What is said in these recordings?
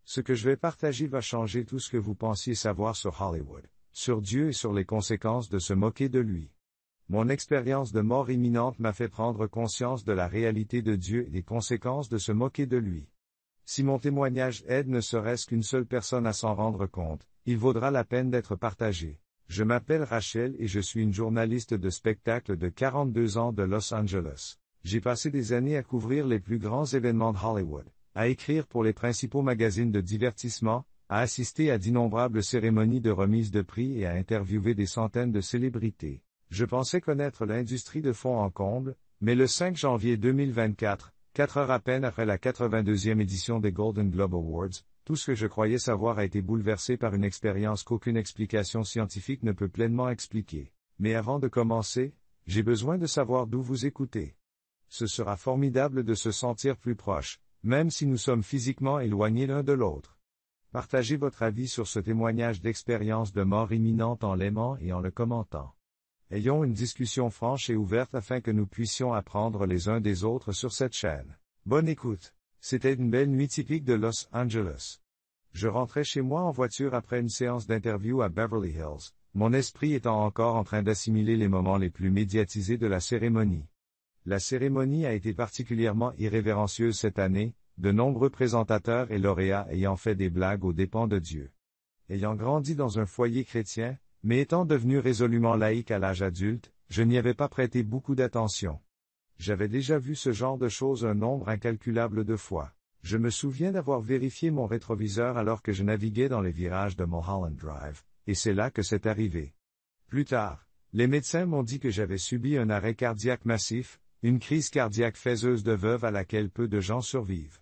Ce que je vais partager va changer tout ce que vous pensiez savoir sur Hollywood, sur Dieu et sur les conséquences de se moquer de lui. Mon expérience de mort imminente m'a fait prendre conscience de la réalité de Dieu et des conséquences de se moquer de lui. Si mon témoignage aide ne serait-ce qu'une seule personne à s'en rendre compte, il vaudra la peine d'être partagé. Je m'appelle Rachel et je suis une journaliste de spectacle de 42 ans de Los Angeles. J'ai passé des années à couvrir les plus grands événements de Hollywood, à écrire pour les principaux magazines de divertissement, à assister à d'innombrables cérémonies de remise de prix et à interviewer des centaines de célébrités. Je pensais connaître l'industrie de fond en comble, mais le 5 janvier 2024, 4 heures à peine après la 82e édition des Golden Globe Awards, tout ce que je croyais savoir a été bouleversé par une expérience qu'aucune explication scientifique ne peut pleinement expliquer. Mais avant de commencer, j'ai besoin de savoir d'où vous écoutez. Ce sera formidable de se sentir plus proche, même si nous sommes physiquement éloignés l'un de l'autre. Partagez votre avis sur ce témoignage d'expérience de mort imminente en l'aimant et en le commentant. Ayons une discussion franche et ouverte afin que nous puissions apprendre les uns des autres sur cette chaîne. Bonne écoute. C'était une belle nuit typique de Los Angeles. Je rentrais chez moi en voiture après une séance d'interview à Beverly Hills, mon esprit étant encore en train d'assimiler les moments les plus médiatisés de la cérémonie. La cérémonie a été particulièrement irrévérencieuse cette année, de nombreux présentateurs et lauréats ayant fait des blagues aux dépens de Dieu. Ayant grandi dans un foyer chrétien, mais étant devenu résolument laïque à l'âge adulte, je n'y avais pas prêté beaucoup d'attention. J'avais déjà vu ce genre de choses un nombre incalculable de fois. Je me souviens d'avoir vérifié mon rétroviseur alors que je naviguais dans les virages de Mulholland Drive, et c'est là que c'est arrivé. Plus tard, les médecins m'ont dit que j'avais subi un arrêt cardiaque massif, une crise cardiaque faiseuse de veuve à laquelle peu de gens survivent.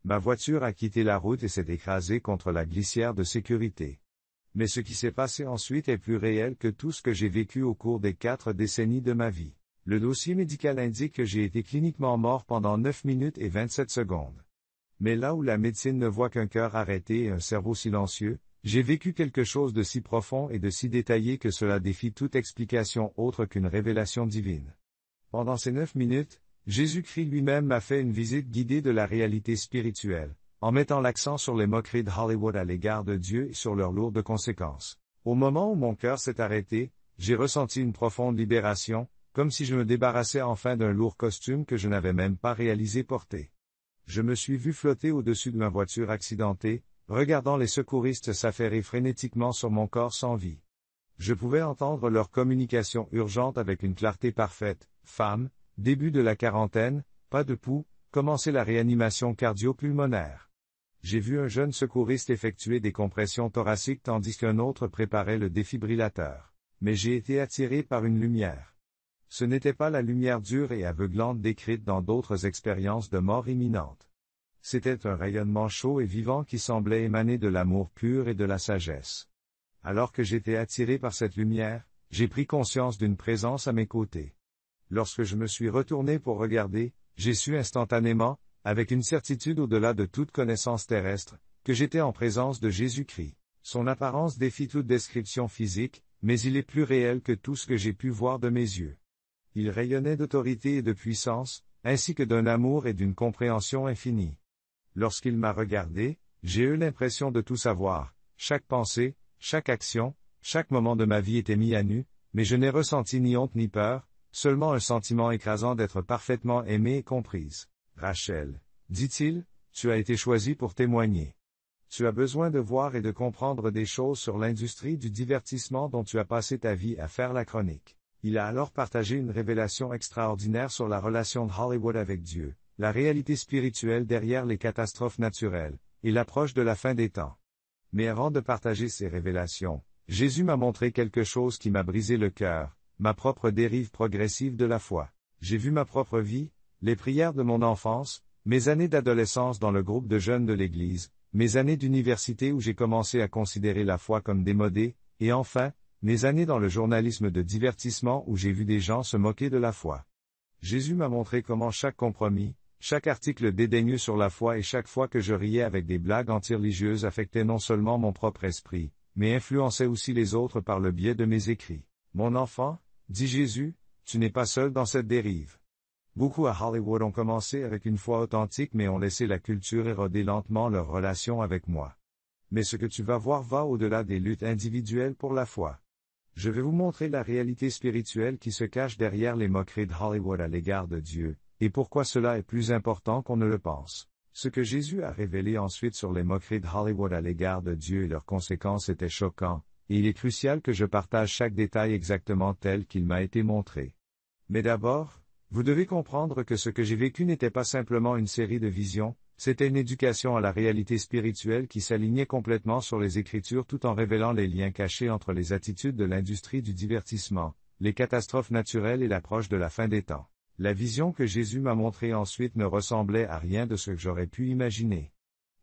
Ma voiture a quitté la route et s'est écrasée contre la glissière de sécurité. Mais ce qui s'est passé ensuite est plus réel que tout ce que j'ai vécu au cours des 4 décennies de ma vie. Le dossier médical indique que j'ai été cliniquement mort pendant 9 minutes et 27 secondes. Mais là où la médecine ne voit qu'un cœur arrêté et un cerveau silencieux, j'ai vécu quelque chose de si profond et de si détaillé que cela défie toute explication autre qu'une révélation divine. Pendant ces 9 minutes, Jésus-Christ lui-même m'a fait une visite guidée de la réalité spirituelle, en mettant l'accent sur les moqueries de Hollywood à l'égard de Dieu et sur leurs lourdes conséquences. Au moment où mon cœur s'est arrêté, j'ai ressenti une profonde libération, comme si je me débarrassais enfin d'un lourd costume que je n'avais même pas réalisé porter. Je me suis vu flotter au-dessus de ma voiture accidentée, regardant les secouristes s'affairer frénétiquement sur mon corps sans vie. Je pouvais entendre leur communication urgente avec une clarté parfaite. Femme, début de la quarantaine, pas de pouls, commencer la réanimation cardio-pulmonaire. J'ai vu un jeune secouriste effectuer des compressions thoraciques tandis qu'un autre préparait le défibrillateur. Mais j'ai été attiré par une lumière. Ce n'était pas la lumière dure et aveuglante décrite dans d'autres expériences de mort imminente. C'était un rayonnement chaud et vivant qui semblait émaner de l'amour pur et de la sagesse. Alors que j'étais attiré par cette lumière, j'ai pris conscience d'une présence à mes côtés. Lorsque je me suis retourné pour regarder, j'ai su instantanément, avec une certitude au-delà de toute connaissance terrestre, que j'étais en présence de Jésus-Christ. Son apparence défie toute description physique, mais il est plus réel que tout ce que j'ai pu voir de mes yeux. Il rayonnait d'autorité et de puissance, ainsi que d'un amour et d'une compréhension infinie. Lorsqu'il m'a regardé, j'ai eu l'impression de tout savoir, chaque pensée, chaque action, chaque moment de ma vie était mis à nu, mais je n'ai ressenti ni honte ni peur, seulement un sentiment écrasant d'être parfaitement aimée et comprise. Rachel, dit-il, tu as été choisie pour témoigner. Tu as besoin de voir et de comprendre des choses sur l'industrie du divertissement dont tu as passé ta vie à faire la chronique. Il a alors partagé une révélation extraordinaire sur la relation de Hollywood avec Dieu, la réalité spirituelle derrière les catastrophes naturelles, et l'approche de la fin des temps. Mais avant de partager ces révélations, Jésus m'a montré quelque chose qui m'a brisé le cœur, ma propre dérive progressive de la foi. J'ai vu ma propre vie, les prières de mon enfance, mes années d'adolescence dans le groupe de jeunes de l'Église, mes années d'université où j'ai commencé à considérer la foi comme démodée, et enfin, mes années dans le journalisme de divertissement où j'ai vu des gens se moquer de la foi. Jésus m'a montré comment chaque compromis, chaque article dédaigneux sur la foi et chaque fois que je riais avec des blagues anti-religieuses affectait non seulement mon propre esprit, mais influençait aussi les autres par le biais de mes écrits. Mon enfant, dit Jésus, tu n'es pas seul dans cette dérive. Beaucoup à Hollywood ont commencé avec une foi authentique mais ont laissé la culture éroder lentement leur relation avec moi. Mais ce que tu vas voir va au-delà des luttes individuelles pour la foi. Je vais vous montrer la réalité spirituelle qui se cache derrière les moqueries de Hollywood à l'égard de Dieu, et pourquoi cela est plus important qu'on ne le pense. Ce que Jésus a révélé ensuite sur les moqueries de Hollywood à l'égard de Dieu et leurs conséquences était choquant, et il est crucial que je partage chaque détail exactement tel qu'il m'a été montré. Mais d'abord, vous devez comprendre que ce que j'ai vécu n'était pas simplement une série de visions, c'était une éducation à la réalité spirituelle qui s'alignait complètement sur les Écritures tout en révélant les liens cachés entre les attitudes de l'industrie du divertissement, les catastrophes naturelles et l'approche de la fin des temps. La vision que Jésus m'a montrée ensuite ne ressemblait à rien de ce que j'aurais pu imaginer.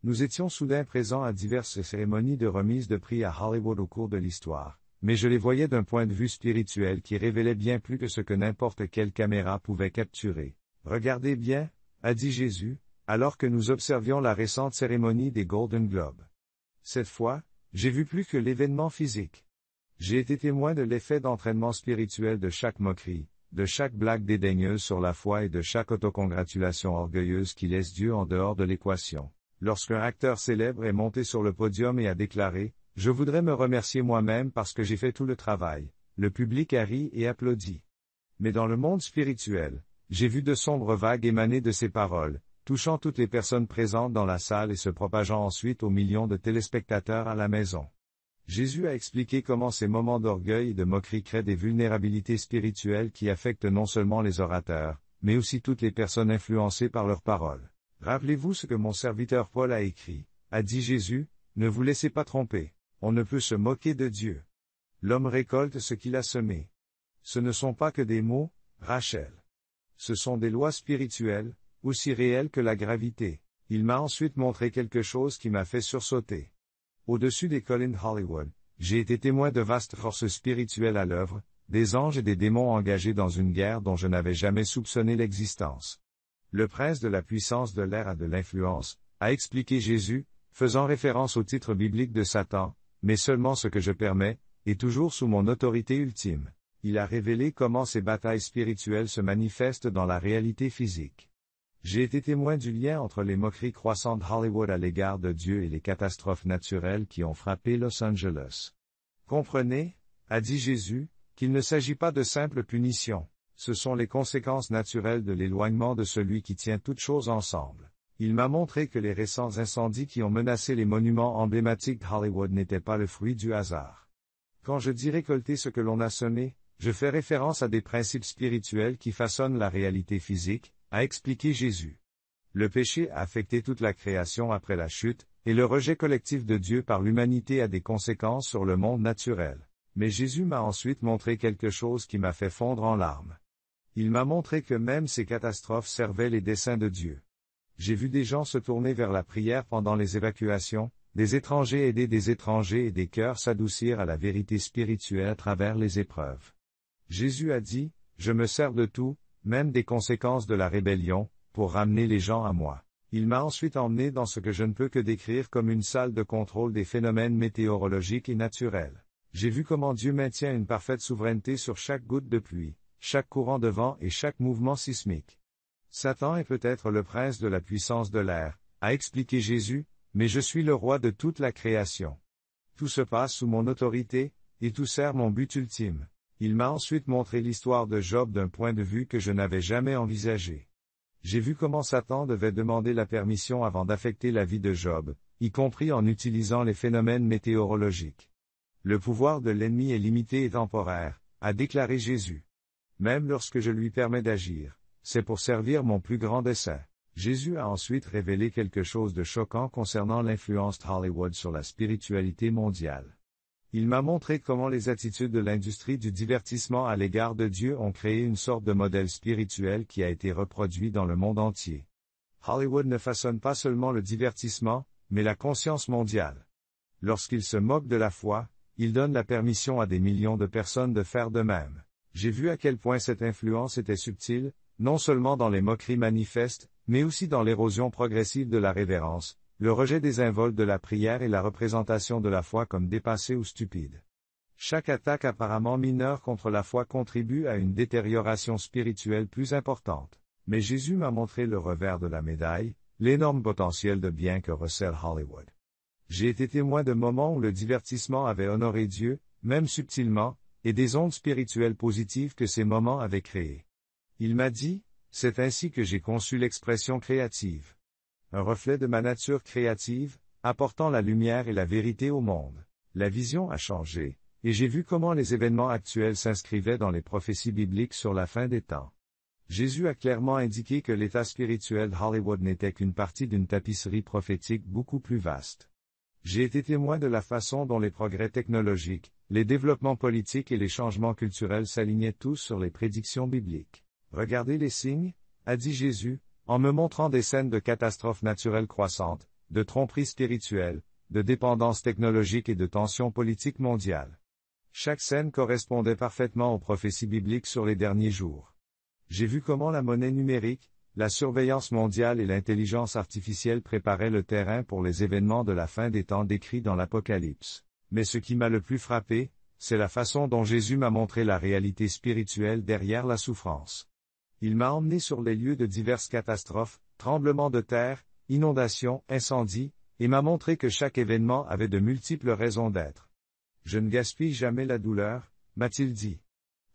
Nous étions soudain présents à diverses cérémonies de remise de prix à Hollywood au cours de l'histoire, mais je les voyais d'un point de vue spirituel qui révélait bien plus que ce que n'importe quelle caméra pouvait capturer. Regardez bien, a dit Jésus, alors que nous observions la récente cérémonie des Golden Globes. Cette fois, j'ai vu plus que l'événement physique. J'ai été témoin de l'effet d'entraînement spirituel de chaque moquerie, de chaque blague dédaigneuse sur la foi et de chaque autocongratulation orgueilleuse qui laisse Dieu en dehors de l'équation. Lorsqu'un acteur célèbre est monté sur le podium et a déclaré « Je voudrais me remercier moi-même parce que j'ai fait tout le travail », le public a ri et applaudi. Mais dans le monde spirituel, j'ai vu de sombres vagues émaner de ces paroles, touchant toutes les personnes présentes dans la salle et se propageant ensuite aux millions de téléspectateurs à la maison. Jésus a expliqué comment ces moments d'orgueil et de moquerie créent des vulnérabilités spirituelles qui affectent non seulement les orateurs, mais aussi toutes les personnes influencées par leurs paroles. Rappelez-vous ce que mon serviteur Paul a écrit, a dit Jésus, ne vous laissez pas tromper, on ne peut se moquer de Dieu. L'homme récolte ce qu'il a semé. Ce ne sont pas que des mots, Rachel. Ce sont des lois spirituelles, aussi réelles que la gravité. Il m'a ensuite montré quelque chose qui m'a fait sursauter. Au-dessus des collines Hollywood, j'ai été témoin de vastes forces spirituelles à l'œuvre, des anges et des démons engagés dans une guerre dont je n'avais jamais soupçonné l'existence. Le prince de la puissance de l'air a de l'influence, a expliqué Jésus, faisant référence au titre biblique de Satan, mais seulement ce que je permets, et toujours sous mon autorité ultime. Il a révélé comment ces batailles spirituelles se manifestent dans la réalité physique. J'ai été témoin du lien entre les moqueries croissantes de Hollywood à l'égard de Dieu et les catastrophes naturelles qui ont frappé Los Angeles. Comprenez, a dit Jésus, qu'il ne s'agit pas de simples punitions, ce sont les conséquences naturelles de l'éloignement de celui qui tient toutes choses ensemble. Il m'a montré que les récents incendies qui ont menacé les monuments emblématiques de Hollywood n'étaient pas le fruit du hasard. Quand je dis récolter ce que l'on a semé, je fais référence à des principes spirituels qui façonnent la réalité physique, a expliqué Jésus. Le péché a affecté toute la création après la chute, et le rejet collectif de Dieu par l'humanité a des conséquences sur le monde naturel. Mais Jésus m'a ensuite montré quelque chose qui m'a fait fondre en larmes. Il m'a montré que même ces catastrophes servaient les desseins de Dieu. J'ai vu des gens se tourner vers la prière pendant les évacuations, des étrangers aider des étrangers et des cœurs s'adoucir à la vérité spirituelle à travers les épreuves. Jésus a dit, « Je me sers de tout, même des conséquences de la rébellion, pour ramener les gens à moi. » Il m'a ensuite emmené dans ce que je ne peux que décrire comme une salle de contrôle des phénomènes météorologiques et naturels. J'ai vu comment Dieu maintient une parfaite souveraineté sur chaque goutte de pluie, chaque courant de vent et chaque mouvement sismique. Satan est peut-être le prince de la puissance de l'air, a expliqué Jésus, mais je suis le roi de toute la création. Tout se passe sous mon autorité, et tout sert mon but ultime. Il m'a ensuite montré l'histoire de Job d'un point de vue que je n'avais jamais envisagé. J'ai vu comment Satan devait demander la permission avant d'affecter la vie de Job, y compris en utilisant les phénomènes météorologiques. Le pouvoir de l'ennemi est limité et temporaire, a déclaré Jésus. Même lorsque je lui permets d'agir, c'est pour servir mon plus grand dessein. Jésus a ensuite révélé quelque chose de choquant concernant l'influence de Hollywood sur la spiritualité mondiale. Il m'a montré comment les attitudes de l'industrie du divertissement à l'égard de Dieu ont créé une sorte de modèle spirituel qui a été reproduit dans le monde entier. Hollywood ne façonne pas seulement le divertissement, mais la conscience mondiale. Lorsqu'il se moque de la foi, il donne la permission à des millions de personnes de faire de même. J'ai vu à quel point cette influence était subtile, non seulement dans les moqueries manifestes, mais aussi dans l'érosion progressive de la révérence, le rejet désinvolte de la prière et la représentation de la foi comme dépassée ou stupide. Chaque attaque apparemment mineure contre la foi contribue à une détérioration spirituelle plus importante. Mais Jésus m'a montré le revers de la médaille, l'énorme potentiel de bien que recèle Hollywood. J'ai été témoin de moments où le divertissement avait honoré Dieu, même subtilement, et des ondes spirituelles positives que ces moments avaient créées. Il m'a dit, c'est ainsi que j'ai conçu l'expression créative. Un reflet de ma nature créative, apportant la lumière et la vérité au monde. La vision a changé, et j'ai vu comment les événements actuels s'inscrivaient dans les prophéties bibliques sur la fin des temps. Jésus a clairement indiqué que l'état spirituel de Hollywood n'était qu'une partie d'une tapisserie prophétique beaucoup plus vaste. J'ai été témoin de la façon dont les progrès technologiques, les développements politiques et les changements culturels s'alignaient tous sur les prédictions bibliques. Regardez les signes, a dit Jésus, en me montrant des scènes de catastrophes naturelles croissantes, de tromperies spirituelles, de dépendance technologique et de tensions politiques mondiales. Chaque scène correspondait parfaitement aux prophéties bibliques sur les derniers jours. J'ai vu comment la monnaie numérique, la surveillance mondiale et l'intelligence artificielle préparaient le terrain pour les événements de la fin des temps décrits dans l'Apocalypse. Mais ce qui m'a le plus frappé, c'est la façon dont Jésus m'a montré la réalité spirituelle derrière la souffrance. Il m'a emmené sur les lieux de diverses catastrophes, tremblements de terre, inondations, incendies, et m'a montré que chaque événement avait de multiples raisons d'être. Je ne gaspille jamais la douleur, m'a-t-il dit.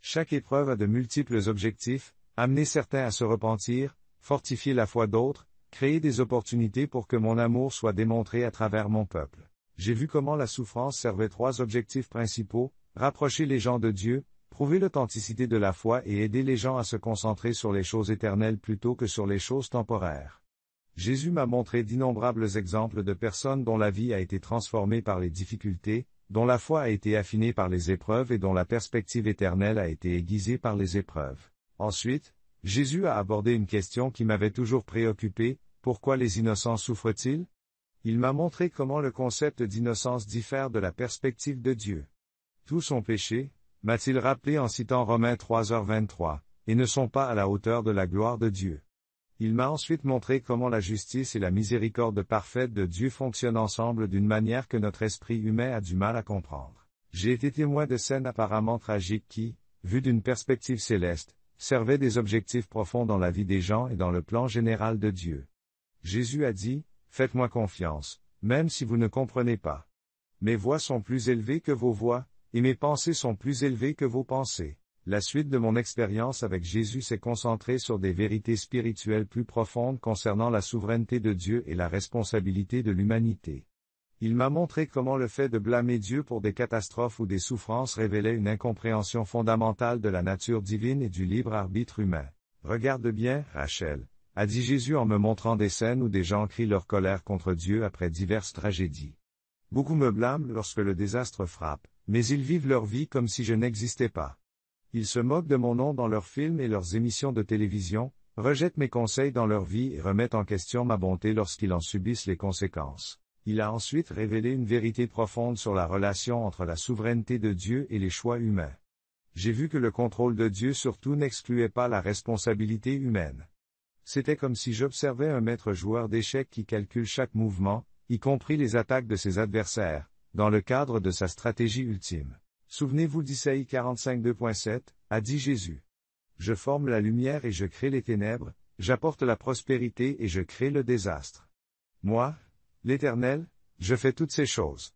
Chaque épreuve a de multiples objectifs, amener certains à se repentir, fortifier la foi d'autres, créer des opportunités pour que mon amour soit démontré à travers mon peuple. J'ai vu comment la souffrance servait 3 objectifs principaux, rapprocher les gens de Dieu, prouver l'authenticité de la foi et aider les gens à se concentrer sur les choses éternelles plutôt que sur les choses temporaires. Jésus m'a montré d'innombrables exemples de personnes dont la vie a été transformée par les difficultés, dont la foi a été affinée par les épreuves et dont la perspective éternelle a été aiguisée par les épreuves. Ensuite, Jésus a abordé une question qui m'avait toujours préoccupé, pourquoi les innocents souffrent-ils? Il m'a montré comment le concept d'innocence diffère de la perspective de Dieu. Tous ont péché, m'a-t-il rappelé en citant Romains 3h23, et ne sont pas à la hauteur de la gloire de Dieu. Il m'a ensuite montré comment la justice et la miséricorde parfaite de Dieu fonctionnent ensemble d'une manière que notre esprit humain a du mal à comprendre. J'ai été témoin de scènes apparemment tragiques qui, vues d'une perspective céleste, servaient des objectifs profonds dans la vie des gens et dans le plan général de Dieu. Jésus a dit, « Faites-moi confiance, même si vous ne comprenez pas. Mes voies sont plus élevées que vos voies, et mes pensées sont plus élevées que vos pensées. » La suite de mon expérience avec Jésus s'est concentrée sur des vérités spirituelles plus profondes concernant la souveraineté de Dieu et la responsabilité de l'humanité. Il m'a montré comment le fait de blâmer Dieu pour des catastrophes ou des souffrances révélait une incompréhension fondamentale de la nature divine et du libre arbitre humain. « Regarde bien, Rachel, a dit Jésus en me montrant des scènes où des gens crient leur colère contre Dieu après diverses tragédies. Beaucoup me blâment lorsque le désastre frappe, mais ils vivent leur vie comme si je n'existais pas. Ils se moquent de mon nom dans leurs films et leurs émissions de télévision, rejettent mes conseils dans leur vie et remettent en question ma bonté lorsqu'ils en subissent les conséquences. » Il a ensuite révélé une vérité profonde sur la relation entre la souveraineté de Dieu et les choix humains. J'ai vu que le contrôle de Dieu sur tout n'excluait pas la responsabilité humaine. C'était comme si j'observais un maître joueur d'échecs qui calcule chaque mouvement, y compris les attaques de ses adversaires, dans le cadre de sa stratégie ultime. Souvenez-vous d'Isaïe 45:2.7, a dit Jésus. Je forme la lumière et je crée les ténèbres, j'apporte la prospérité et je crée le désastre. Moi, l'Éternel, je fais toutes ces choses.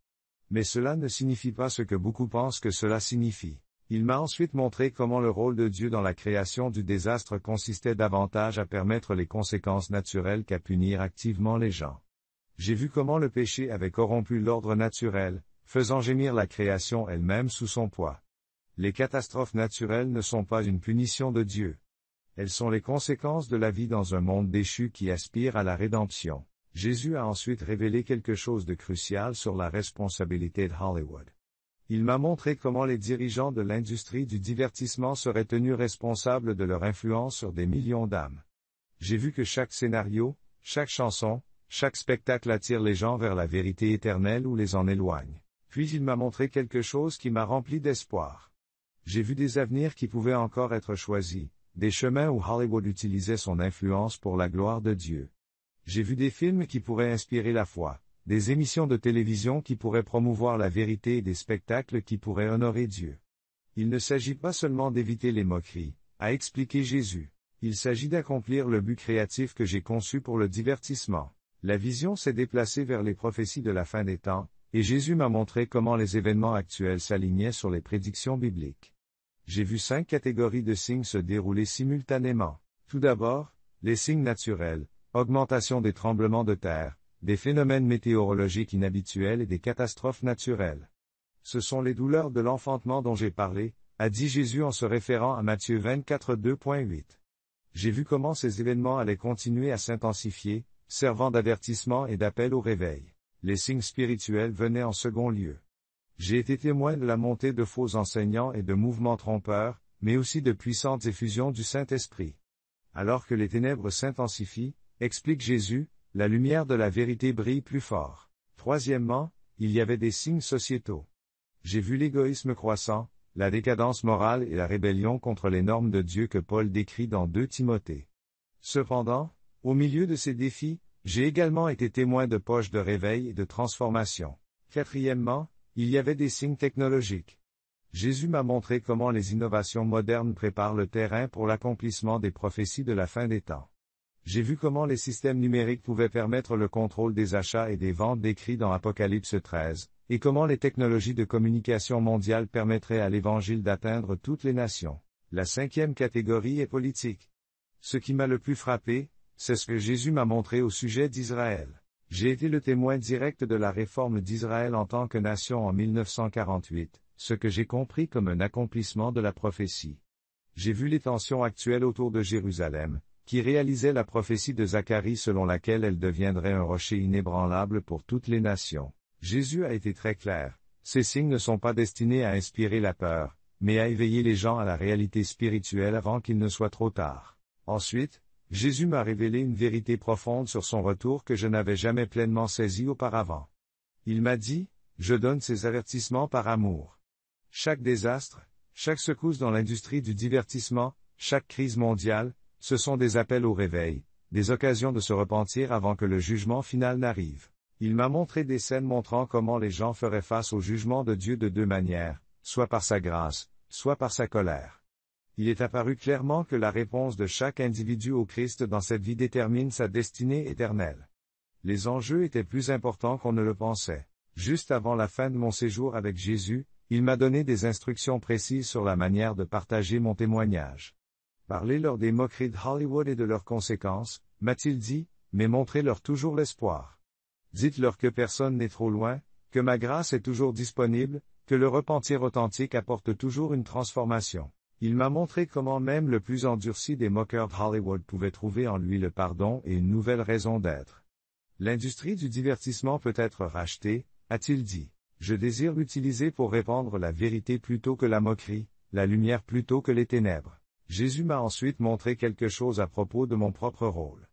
Mais cela ne signifie pas ce que beaucoup pensent que cela signifie. Il m'a ensuite montré comment le rôle de Dieu dans la création du désastre consistait davantage à permettre les conséquences naturelles qu'à punir activement les gens. J'ai vu comment le péché avait corrompu l'ordre naturel, faisant gémir la création elle-même sous son poids. Les catastrophes naturelles ne sont pas une punition de Dieu. Elles sont les conséquences de la vie dans un monde déchu qui aspire à la rédemption. Jésus a ensuite révélé quelque chose de crucial sur la responsabilité de Hollywood. Il m'a montré comment les dirigeants de l'industrie du divertissement seraient tenus responsables de leur influence sur des millions d'âmes. J'ai vu que chaque scénario, chaque chanson, chaque spectacle attire les gens vers la vérité éternelle ou les en éloigne. Puis il m'a montré quelque chose qui m'a rempli d'espoir. J'ai vu des avenirs qui pouvaient encore être choisis, des chemins où Hollywood utilisait son influence pour la gloire de Dieu. J'ai vu des films qui pourraient inspirer la foi, des émissions de télévision qui pourraient promouvoir la vérité et des spectacles qui pourraient honorer Dieu. Il ne s'agit pas seulement d'éviter les moqueries, a expliqué Jésus. Il s'agit d'accomplir le but créatif que j'ai conçu pour le divertissement. La vision s'est déplacée vers les prophéties de la fin des temps, et Jésus m'a montré comment les événements actuels s'alignaient sur les prédictions bibliques. J'ai vu 5 catégories de signes se dérouler simultanément. Tout d'abord, les signes naturels, augmentation des tremblements de terre, des phénomènes météorologiques inhabituels et des catastrophes naturelles. Ce sont les douleurs de l'enfantement dont j'ai parlé, a dit Jésus en se référant à Matthieu 24, 2.8. J'ai vu comment ces événements allaient continuer à s'intensifier, servant d'avertissement et d'appel au réveil. Les signes spirituels venaient en second lieu. J'ai été témoin de la montée de faux enseignants et de mouvements trompeurs, mais aussi de puissantes effusions du Saint-Esprit. Alors que les ténèbres s'intensifient, explique Jésus, la lumière de la vérité brille plus fort. Troisièmement, il y avait des signes sociétaux. J'ai vu l'égoïsme croissant, la décadence morale et la rébellion contre les normes de Dieu que Paul décrit dans 2 Timothée. Cependant, au milieu de ces défis, j'ai également été témoin de poches de réveil et de transformation. Quatrièmement, il y avait des signes technologiques. Jésus m'a montré comment les innovations modernes préparent le terrain pour l'accomplissement des prophéties de la fin des temps. J'ai vu comment les systèmes numériques pouvaient permettre le contrôle des achats et des ventes décrits dans Apocalypse 13, et comment les technologies de communication mondiale permettraient à l'Évangile d'atteindre toutes les nations. La 5e catégorie est politique. Ce qui m'a le plus frappé, c'est ce que Jésus m'a montré au sujet d'Israël. J'ai été le témoin direct de la réforme d'Israël en tant que nation en 1948, ce que j'ai compris comme un accomplissement de la prophétie. J'ai vu les tensions actuelles autour de Jérusalem, qui réalisait la prophétie de Zacharie selon laquelle elle deviendrait un rocher inébranlable pour toutes les nations. Jésus a été très clair. Ces signes ne sont pas destinés à inspirer la peur, mais à éveiller les gens à la réalité spirituelle avant qu'il ne soit trop tard. Ensuite, Jésus m'a révélé une vérité profonde sur son retour que je n'avais jamais pleinement saisie auparavant. Il m'a dit, « Je donne ces avertissements par amour. » Chaque désastre, chaque secousse dans l'industrie du divertissement, chaque crise mondiale, ce sont des appels au réveil, des occasions de se repentir avant que le jugement final n'arrive. Il m'a montré des scènes montrant comment les gens feraient face au jugement de Dieu de 2 manières, soit par sa grâce, soit par sa colère. Il est apparu clairement que la réponse de chaque individu au Christ dans cette vie détermine sa destinée éternelle. Les enjeux étaient plus importants qu'on ne le pensait. Juste avant la fin de mon séjour avec Jésus, il m'a donné des instructions précises sur la manière de partager mon témoignage. Parlez-leur des moqueries de Hollywood et de leurs conséquences, m'a-t-il dit, mais montrez-leur toujours l'espoir. Dites-leur que personne n'est trop loin, que ma grâce est toujours disponible, que le repentir authentique apporte toujours une transformation. Il m'a montré comment même le plus endurci des moqueurs de Hollywood pouvait trouver en lui le pardon et une nouvelle raison d'être. L'industrie du divertissement peut être rachetée, a-t-il dit. Je désire l'utiliser pour répandre la vérité plutôt que la moquerie, la lumière plutôt que les ténèbres. Jésus m'a ensuite montré quelque chose à propos de mon propre rôle.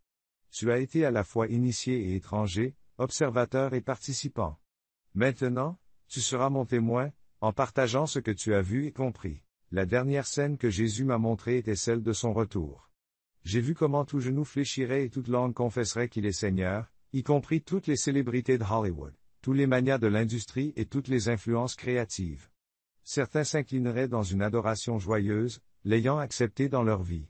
Tu as été à la fois initié et étranger, observateur et participant. Maintenant, tu seras mon témoin, en partageant ce que tu as vu et compris. La dernière scène que Jésus m'a montrée était celle de son retour. J'ai vu comment tout genou fléchirait et toute langue confesserait qu'il est Seigneur, y compris toutes les célébrités de Hollywood, tous les manias de l'industrie et toutes les influences créatives. Certains s'inclineraient dans une adoration joyeuse, l'ayant accepté dans leur vie.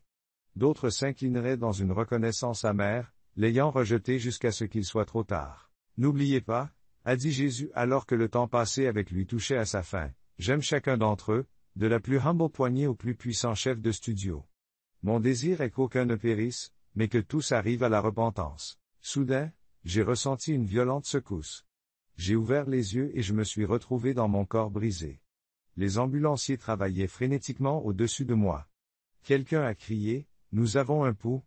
D'autres s'inclineraient dans une reconnaissance amère, l'ayant rejeté jusqu'à ce qu'il soit trop tard. N'oubliez pas, a dit Jésus alors que le temps passé avec lui touchait à sa fin, j'aime chacun d'entre eux, de la plus humble poignée au plus puissant chef de studio. Mon désir est qu'aucun ne périsse, mais que tous arrivent à la repentance. Soudain, j'ai ressenti une violente secousse. J'ai ouvert les yeux et je me suis retrouvé dans mon corps brisé. Les ambulanciers travaillaient frénétiquement au-dessus de moi. Quelqu'un a crié, « Nous avons un pouls ».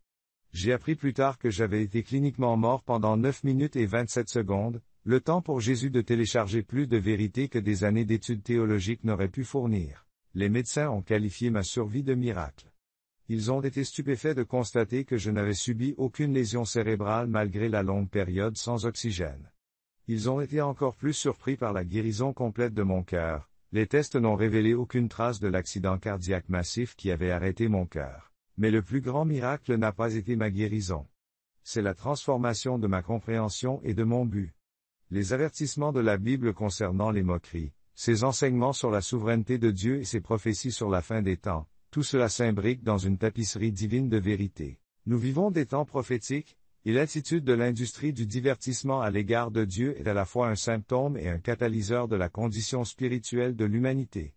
J'ai appris plus tard que j'avais été cliniquement mort pendant 9 minutes et 27 secondes, le temps pour Jésus de télécharger plus de vérité que des années d'études théologiques n'auraient pu fournir. Les médecins ont qualifié ma survie de miracle. Ils ont été stupéfaits de constater que je n'avais subi aucune lésion cérébrale malgré la longue période sans oxygène. Ils ont été encore plus surpris par la guérison complète de mon cœur. Les tests n'ont révélé aucune trace de l'accident cardiaque massif qui avait arrêté mon cœur. Mais le plus grand miracle n'a pas été ma guérison. C'est la transformation de ma compréhension et de mon but. Les avertissements de la Bible concernant les moqueries, ses enseignements sur la souveraineté de Dieu et ses prophéties sur la fin des temps, tout cela s'imbrique dans une tapisserie divine de vérité. Nous vivons des temps prophétiques, et l'attitude de l'industrie du divertissement à l'égard de Dieu est à la fois un symptôme et un catalyseur de la condition spirituelle de l'humanité.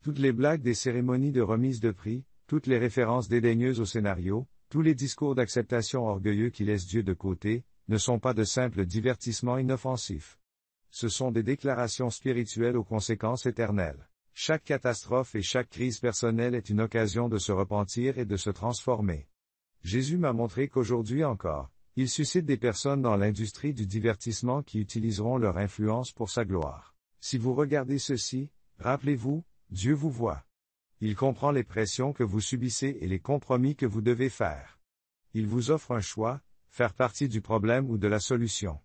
Toutes les blagues des cérémonies de remise de prix, toutes les références dédaigneuses au scénario, tous les discours d'acceptation orgueilleux qui laissent Dieu de côté, ne sont pas de simples divertissements inoffensifs. Ce sont des déclarations spirituelles aux conséquences éternelles. Chaque catastrophe et chaque crise personnelle est une occasion de se repentir et de se transformer. Jésus m'a montré qu'aujourd'hui encore, il suscite des personnes dans l'industrie du divertissement qui utiliseront leur influence pour sa gloire. Si vous regardez ceci, rappelez-vous, Dieu vous voit. Il comprend les pressions que vous subissez et les compromis que vous devez faire. Il vous offre un choix, faire partie du problème ou de la solution.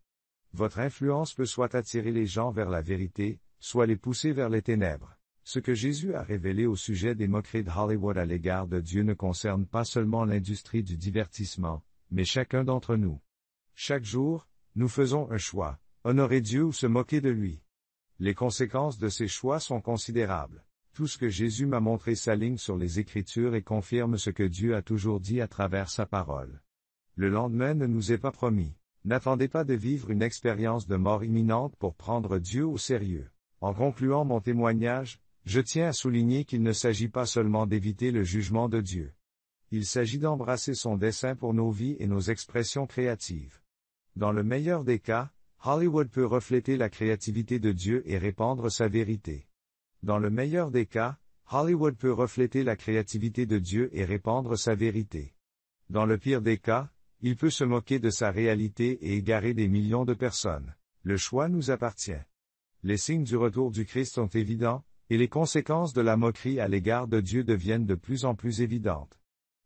Votre influence peut soit attirer les gens vers la vérité, soit les pousser vers les ténèbres. Ce que Jésus a révélé au sujet des moqueries de Hollywood à l'égard de Dieu ne concerne pas seulement l'industrie du divertissement, mais chacun d'entre nous. Chaque jour, nous faisons un choix, honorer Dieu ou se moquer de lui. Les conséquences de ces choix sont considérables. Tout ce que Jésus m'a montré s'aligne sur les Écritures et confirme ce que Dieu a toujours dit à travers sa parole. Le lendemain ne nous est pas promis. N'attendez pas de vivre une expérience de mort imminente pour prendre Dieu au sérieux. En concluant mon témoignage, je tiens à souligner qu'il ne s'agit pas seulement d'éviter le jugement de Dieu. Il s'agit d'embrasser son dessein pour nos vies et nos expressions créatives. Dans le meilleur des cas, Hollywood peut refléter la créativité de Dieu et répandre sa vérité. Dans le meilleur des cas, Hollywood peut refléter la créativité de Dieu et répandre sa vérité. Dans le pire des cas, il peut se moquer de sa réalité et égarer des millions de personnes. Le choix nous appartient. Les signes du retour du Christ sont évidents, et les conséquences de la moquerie à l'égard de Dieu deviennent de plus en plus évidentes.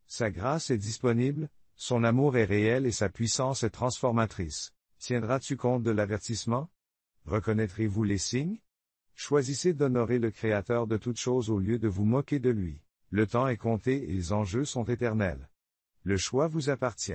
Sa grâce est disponible, son amour est réel et sa puissance est transformatrice. Tiendras-tu compte de l'avertissement? Reconnaîtrez-vous les signes? Choisissez d'honorer le Créateur de toutes choses au lieu de vous moquer de lui. Le temps est compté et les enjeux sont éternels. Le choix vous appartient.